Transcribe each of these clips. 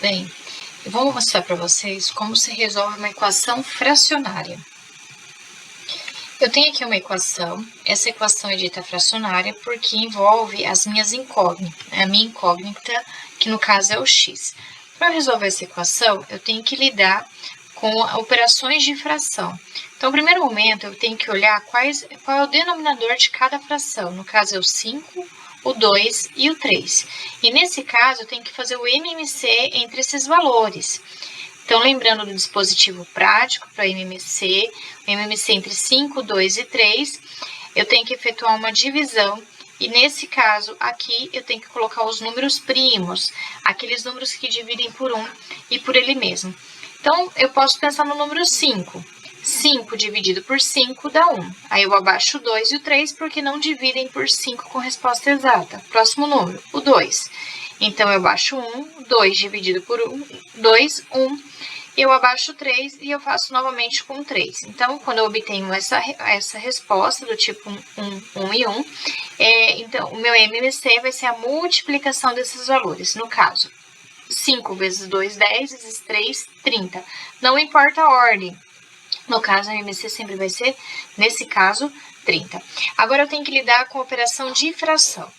Bem, eu vou mostrar para vocês como se resolve uma equação fracionária. Eu tenho aqui uma equação, essa equação é dita fracionária porque envolve as minhas incógnitas, a minha incógnita, que no caso é o x. Para resolver essa equação, eu tenho que lidar com operações de fração. Então, no primeiro momento, eu tenho que olhar qual é o denominador de cada fração. No caso, é o 5, o 2 e o 3. E nesse caso, eu tenho que fazer o MMC entre esses valores. Então, lembrando do dispositivo prático para MMC, o MMC entre 5, 2 e 3, eu tenho que efetuar uma divisão. E nesse caso aqui, eu tenho que colocar os números primos, aqueles números que dividem por 1 e por ele mesmo. Então, eu posso pensar no número 5. 5 dividido por 5 dá 1. Aí eu abaixo o 2 e o 3 porque não dividem por 5 com resposta exata. Próximo número, o 2. Então, eu baixo 1, 2 dividido por 1, 2, 1. Eu abaixo 3 e eu faço novamente com 3. Então, quando eu obtenho essa resposta do tipo 1 e 1, então, o meu MMC vai ser a multiplicação desses valores. No caso, 5 vezes 2, 10, vezes 3, 30. Não importa a ordem. No caso, a MMC sempre vai ser, nesse caso, 30. Agora, eu tenho que lidar com a operação de fração.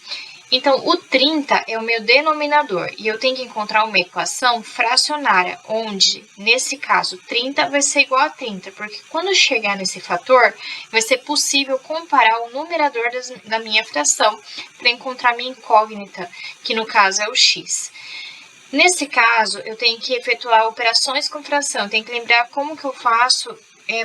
Então, o 30 é o meu denominador e eu tenho que encontrar uma equação fracionária, onde, nesse caso, 30 vai ser igual a 30, porque quando chegar nesse fator, vai ser possível comparar o numerador da minha fração para encontrar minha incógnita, que no caso é o x. Nesse caso, eu tenho que efetuar operações com fração, eu tenho que lembrar como que eu faço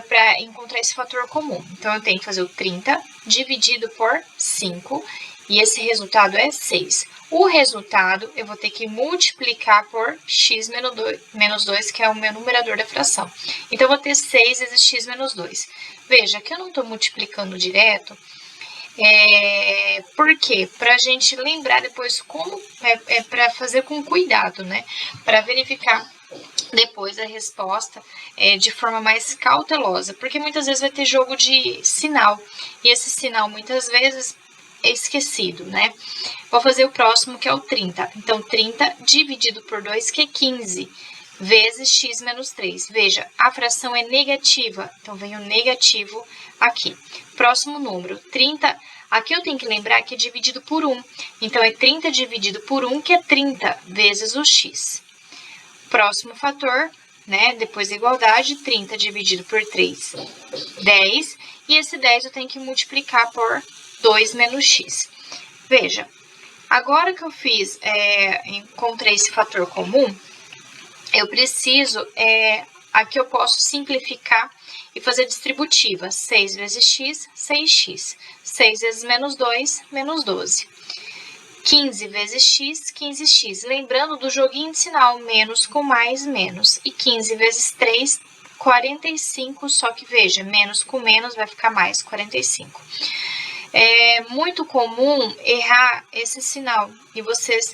para encontrar esse fator comum. Então, eu tenho que fazer o 30 dividido por 5, e esse resultado é 6. O resultado, eu vou ter que multiplicar por x menos 2, que é o meu numerador da fração. Então, eu vou ter 6 vezes x menos 2. Veja que eu não estou multiplicando direto. Por quê? Para a gente lembrar depois como, para fazer com cuidado, né? Para verificar depois a resposta de forma mais cautelosa, porque muitas vezes vai ter jogo de sinal, e esse sinal muitas vezes é esquecido, né? Vou fazer o próximo, que é o 30. Então, 30 dividido por 2, que é 15, vezes x menos 3. Veja, a fração é negativa, então vem o negativo aqui. Próximo número, 30. Aqui eu tenho que lembrar que é dividido por 1. Então, é 30 dividido por 1, que é 30 vezes o x. Próximo fator, né? Depois da igualdade, 30 dividido por 3, 10. E esse 10 eu tenho que multiplicar por 2 menos x. Veja, agora que eu encontrei esse fator comum, eu preciso, aqui eu posso simplificar e fazer distributiva. 6 vezes x, 6x. 6 vezes menos 2, menos 12. 15 vezes x, 15x. Lembrando do joguinho de sinal, menos com mais, menos. E 15 vezes 3, 45, só que veja, menos com menos vai ficar mais, 45. É muito comum errar esse sinal e vocês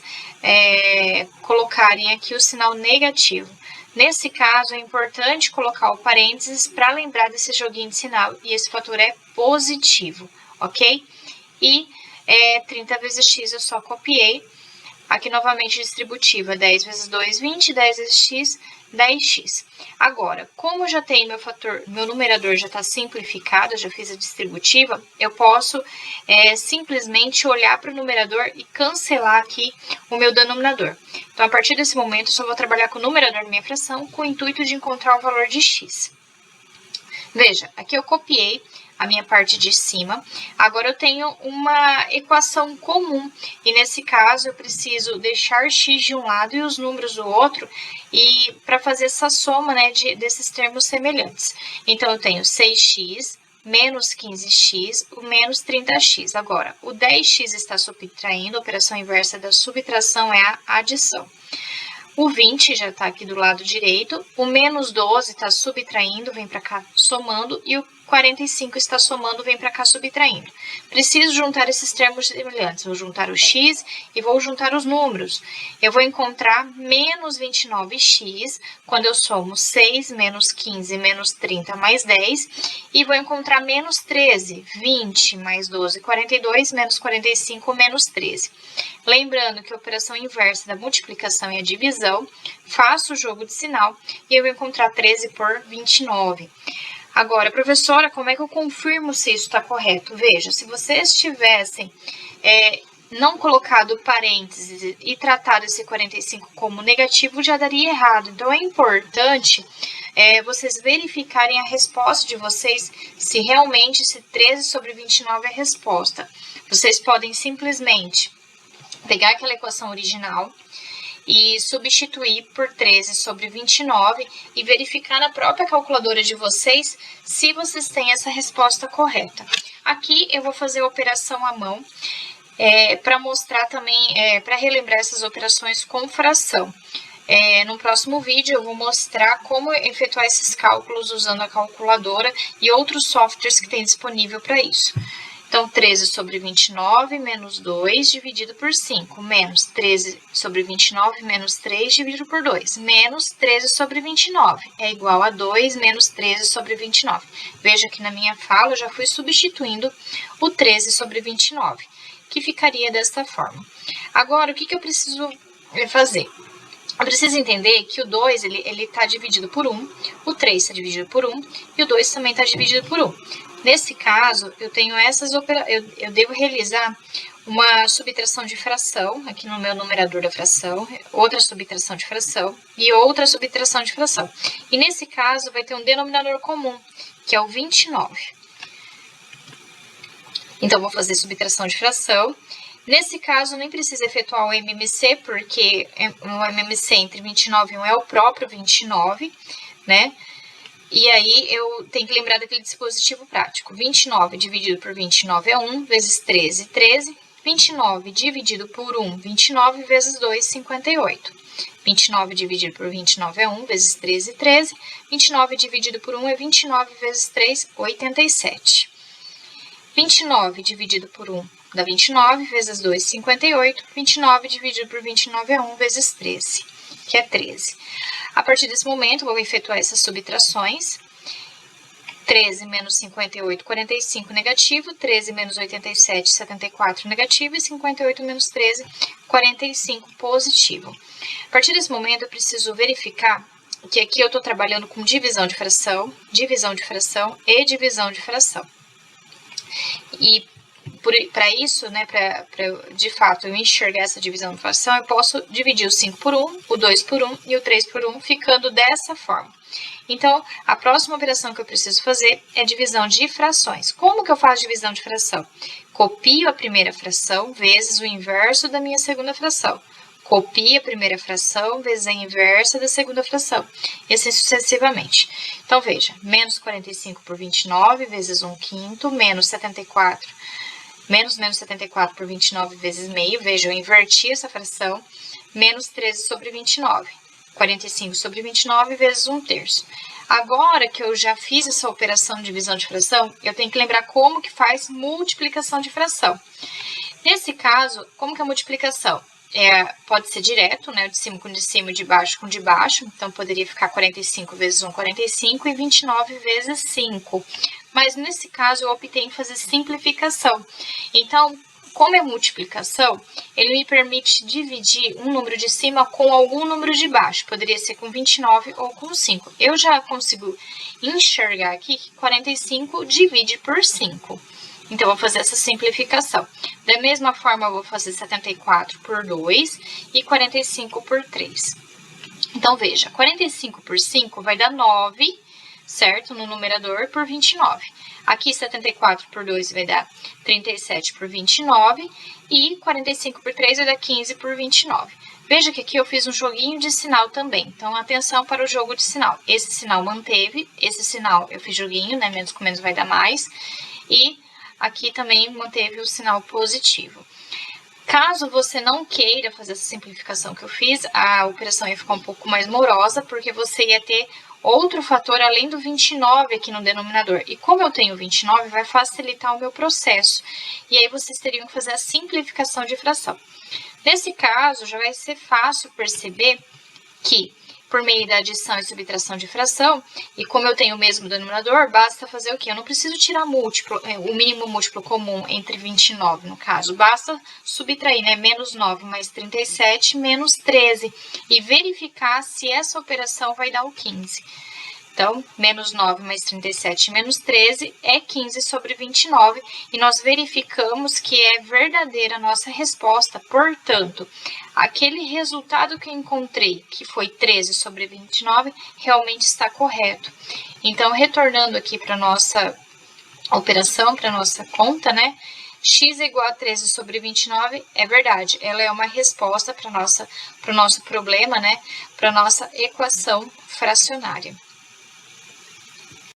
colocarem aqui o sinal negativo. Nesse caso, é importante colocar o parênteses para lembrar desse joguinho de sinal e esse fator é positivo, ok? E 30 vezes x eu só copiei. Aqui novamente distributiva, 10 vezes 2, 20, 10 vezes x, 10x. Agora, como já tem meu numerador já está simplificado, eu já fiz a distributiva, eu posso simplesmente olhar para o numerador e cancelar aqui o meu denominador. Então, a partir desse momento, eu só vou trabalhar com o numerador da minha fração com o intuito de encontrar o valor de x. Veja, aqui eu copiei a minha parte de cima. Agora, eu tenho uma equação comum. E, nesse caso, eu preciso deixar x de um lado e os números do outro, e para fazer essa soma, né, desses termos semelhantes. Então, eu tenho 6x menos 15x, o menos 30x. Agora, o 10x está subtraindo, a operação inversa da subtração é a adição. O 20 já está aqui do lado direito, o menos 12 está subtraindo, vem para cá somando, e o 45 está somando, vem para cá subtraindo. Preciso juntar esses termos semelhantes, vou juntar o x e vou juntar os números. Eu vou encontrar menos 29x, quando eu somo 6 menos 15 menos 30 mais 10, e vou encontrar menos 13, 20 mais 12, 42, menos 45, menos 13. Lembrando que a operação inversa da multiplicação é a divisão, faço o jogo de sinal e eu vou encontrar 13 por 29. Agora, professora, como é que eu confirmo se isso está correto? Veja, se vocês tivessem não colocado parênteses e tratado esse 45 como negativo, já daria errado. Então, é importante vocês verificarem a resposta de vocês, se realmente esse 13 sobre 29 é a resposta. Vocês podem simplesmente pegar aquela equação original e substituir por 13 sobre 29 e verificar na própria calculadora de vocês se vocês têm essa resposta correta. Aqui eu vou fazer a operação à mão para mostrar também, para relembrar essas operações com fração. No próximo vídeo eu vou mostrar como efetuar esses cálculos usando a calculadora e outros softwares que tem disponível para isso. Então, 13 sobre 29 menos 2 dividido por 5, menos 13 sobre 29 menos 3 dividido por 2, menos 13 sobre 29, é igual a 2 menos 13 sobre 29. Veja que na minha fala eu já fui substituindo o 13 sobre 29, que ficaria desta forma. Agora, o que eu preciso fazer? Eu preciso entender que o 2 ele está dividido por 1, o 3 está dividido por 1 e o 2 também está dividido por 1. Nesse caso, eu tenho essas eu devo realizar uma subtração de fração, aqui no meu numerador da fração, outra subtração de fração e outra subtração de fração. E nesse caso, vai ter um denominador comum, que é o 29. Então, vou fazer subtração de fração. Nesse caso, nem precisa efetuar o MMC, porque o MMC entre 29 e 1 é o próprio 29, né? E aí, eu tenho que lembrar daquele dispositivo prático. 29 dividido por 29 é 1, vezes 13, 13. 29 dividido por 1, 29, vezes 2, 58. 29 dividido por 29 é 1, vezes 13, 13. 29 dividido por 1 é 29, vezes 3, 87. 29 dividido por 1 dá 29, vezes 2, 58. 29 dividido por 29 é 1, vezes 13, que é 13. A partir desse momento, vou efetuar essas subtrações. 13 menos 58, 45, negativo. 13 menos 87, 74, negativo. E 58 menos 13, 45, positivo. A partir desse momento, eu preciso verificar que aqui eu estou trabalhando com divisão de fração e divisão de fração. E para isso, né, para de fato eu enxergar essa divisão de fração, eu posso dividir o 5 por 1, o 2 por 1 e o 3 por 1, ficando dessa forma. Então, a próxima operação que eu preciso fazer é divisão de frações. Como que eu faço divisão de fração? Copio a primeira fração vezes o inverso da minha segunda fração. Copio a primeira fração vezes a inversa da segunda fração. E assim sucessivamente. Então, veja, menos 45 por 29 vezes 1/5, menos 74. Menos 74 por 29 vezes meio, veja, eu inverti essa fração, menos 13 sobre 29, 45 sobre 29 vezes 1/3. Agora que eu já fiz essa operação de divisão de fração, eu tenho que lembrar como que faz multiplicação de fração. Nesse caso, como que é a multiplicação? Pode ser direto, né, de cima com de cima, de baixo com de baixo, então poderia ficar 45 vezes 1, 45 e 29 vezes 5. Mas nesse caso eu optei em fazer simplificação. Então, como é multiplicação, ele me permite dividir um número de cima com algum número de baixo. Poderia ser com 29 ou com 5. Eu já consigo enxergar aqui que 45 divide por 5. Então, eu vou fazer essa simplificação. Da mesma forma, eu vou fazer 74 por 2 e 45 por 3. Então, veja, 45 por 5 vai dar 9, certo? No numerador, por 29. Aqui, 74 por 2 vai dar 37 por 29 e 45 por 3 vai dar 15 por 29. Veja que aqui eu fiz um joguinho de sinal também. Então, atenção para o jogo de sinal. Esse sinal manteve, esse sinal eu fiz joguinho, né? Menos com menos vai dar mais. E aqui também manteve o sinal positivo. Caso você não queira fazer essa simplificação que eu fiz, a operação ia ficar um pouco mais morosa, porque você ia ter outro fator além do 29 aqui no denominador. E como eu tenho 29, vai facilitar o meu processo. E aí, vocês teriam que fazer a simplificação de fração. Nesse caso, já vai ser fácil perceber que por meio da adição e subtração de fração, e como eu tenho o mesmo denominador, basta fazer o quê? Eu não preciso tirar múltiplo, o mínimo múltiplo comum entre 29, no caso. Basta subtrair, né? Menos 9 mais 37 menos 13 e verificar se essa operação vai dar o 15. Então, menos 9 mais 37 menos 13 é 15 sobre 29, e nós verificamos que é verdadeira a nossa resposta. Portanto, aquele resultado que eu encontrei, que foi 13 sobre 29, realmente está correto. Então, retornando aqui para a nossa operação, para a nossa conta, né? X é igual a 13 sobre 29, é verdade, ela é uma resposta para o nosso problema, né? Para a nossa equação fracionária.